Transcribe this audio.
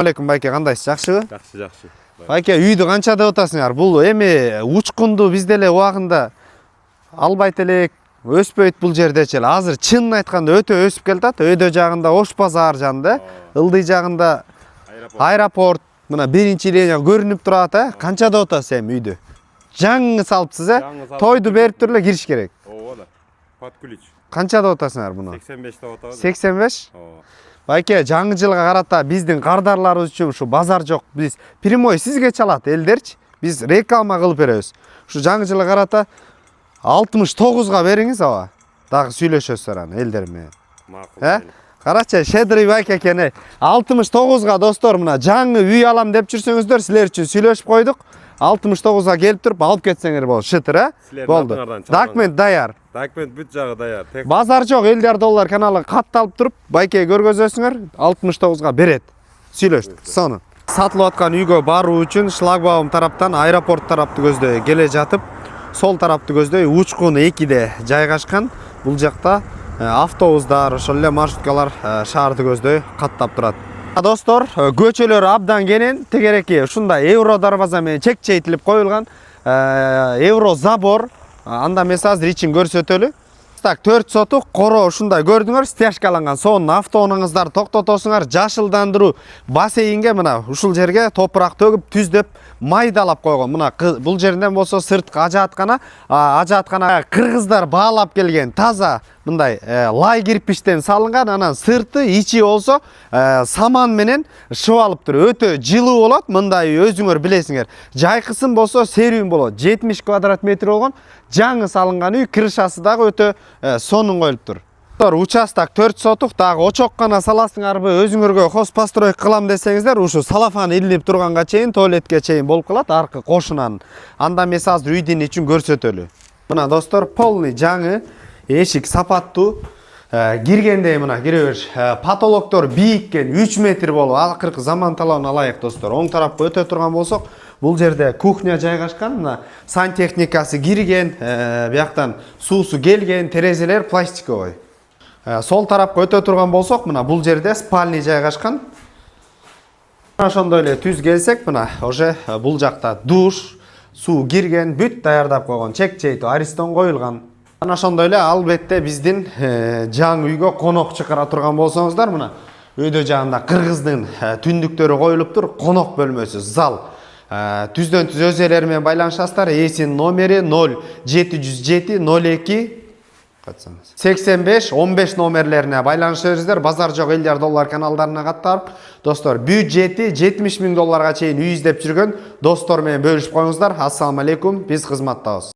Алейкум байке, кандайсыз, жакшыбы? Жакшы. Байке, үйдү канча деп атасыңар? Бул эми учкунду биз деле убагында албайт элек, өспөйт бул жердечи эле. Азыр чынын айтканда өтө өсүп келатат. Өйдө жагында Ош базар жанында, ылдый жагында аэропорт. Мына биринчи линия көрүнүп турат, Канча деп атасыз эми үйдү? Жаңы салыпсыз, Тойду берип туруп эле кириш керек. Ооба да. Под ключ. Канча деп атасыңар буну? 85 деп атабыз. 85? Ооба. Байке, жаңы жылга карата биздин кардарларыбыз үчүн ушу базар жок. Биз прямой сизге чалат элдерчи. Биз реклама кылып беребиз. Ушу жаңы жылга карата 69га бериңиз аба. Дагы сүйлөшөсүздөр аны элдер менен. Макул. Карачы, Шедрый байке экен. 69га достор, мына жаңы үй алам деп жүрсөңүздөр, силер үчүн сүйлөшүп койдук. 69га келип туруп алып кетсеңер болот. Шытыр, Болду. Документ даяр. Документ бүт жагы даяр. Базар жок, $50 каналы катталып туруп, байке көргөзөсүңөр, 69га берет. Сүйлөштүк. Сону. Сатылып аткан үйгө баруу үчүн шлагбаум тараптан аэропорт тарапты көздөй келе жатып, сол тарапты көздөй учкун 2де жайгашкан. Бул жакта автобустар, ошол эле маршруткалар шаарды көздөй каттап турат. Достор, көчөлөр абдан кенен, тегереки ушундай евро дарбаза менен чекчейтилип коюлган. Евро забор, анда эмес азыр ичин көрсөтөлү. Так, 4 сотук коро ушундай көрдүңөр, стяжкаланган. Сонун автоунуңуздарды токтотосуңар, жашылдандыруу бассейнге мына ушул жерге топурак төгүп, түздөп, майдалап койгон. Мына бул жерден болсо сырткы ажааткана кыргыздар баалап келген таза мындай лай кирпичтен салынган, анан сырты ичи болсо саман менен шыбалып туруп, өтө жылуу болот. Мындай өзүңөр билесиңер. Жайкысын болсо серүүн болот. 70 квадрат метр болгон жаңы салынган үй, крышасы дагы өтө сонун коюлуп тур. Участок 4 сотук, дагы очок гана саласыңарбы, өзүңөргө хозпостройка кылам десеңиздер, ушу салафан илинип турганга чейин, туалетке чейин болуп калат, аркы кошунан. Анда эмес азыр үйдүн ичин көрсөтөлү. Мына достор, полный жаңы, эшик сапаттуу. Киргенде мына кире бериш. Потолоктор бийиккен 3 метр болуп, акыркы заман талабына ылайык достор. Оң тарапка өтө турган болсок, бул жерде кухня жайгашкан, мына сантехникасы кирген, бияктан суусу келген, терезелер пластиковый. Сол тарапка өтө турган болсок, мына бул жерде спальный жайгашкан. Ошондой эле түз келсек, мына уже бул жакта душ, суу кирген, бүт даярдап койгон, чек-чейти аристон коюлган. Ana ошондой эле албетте биздин жаңы үйгө конок чыгара турган болсоңуздар, мына өйдө жагында кыргыздын түндүктөрү коюлуп тур, конок бөлмөсү, зал. Түздөн түз өз элери менен байланышасыздар. Эсин номери 0707 02 85 15 номерлерине байланыша бериңиздер. Базар жок $50 каналдарына каттап, достор, бюджети $70 000 чейин үй издеп жүргөн достор менен бөлүшүп коюңуздар. Ассаламу алейкум, биз кызматтабыз.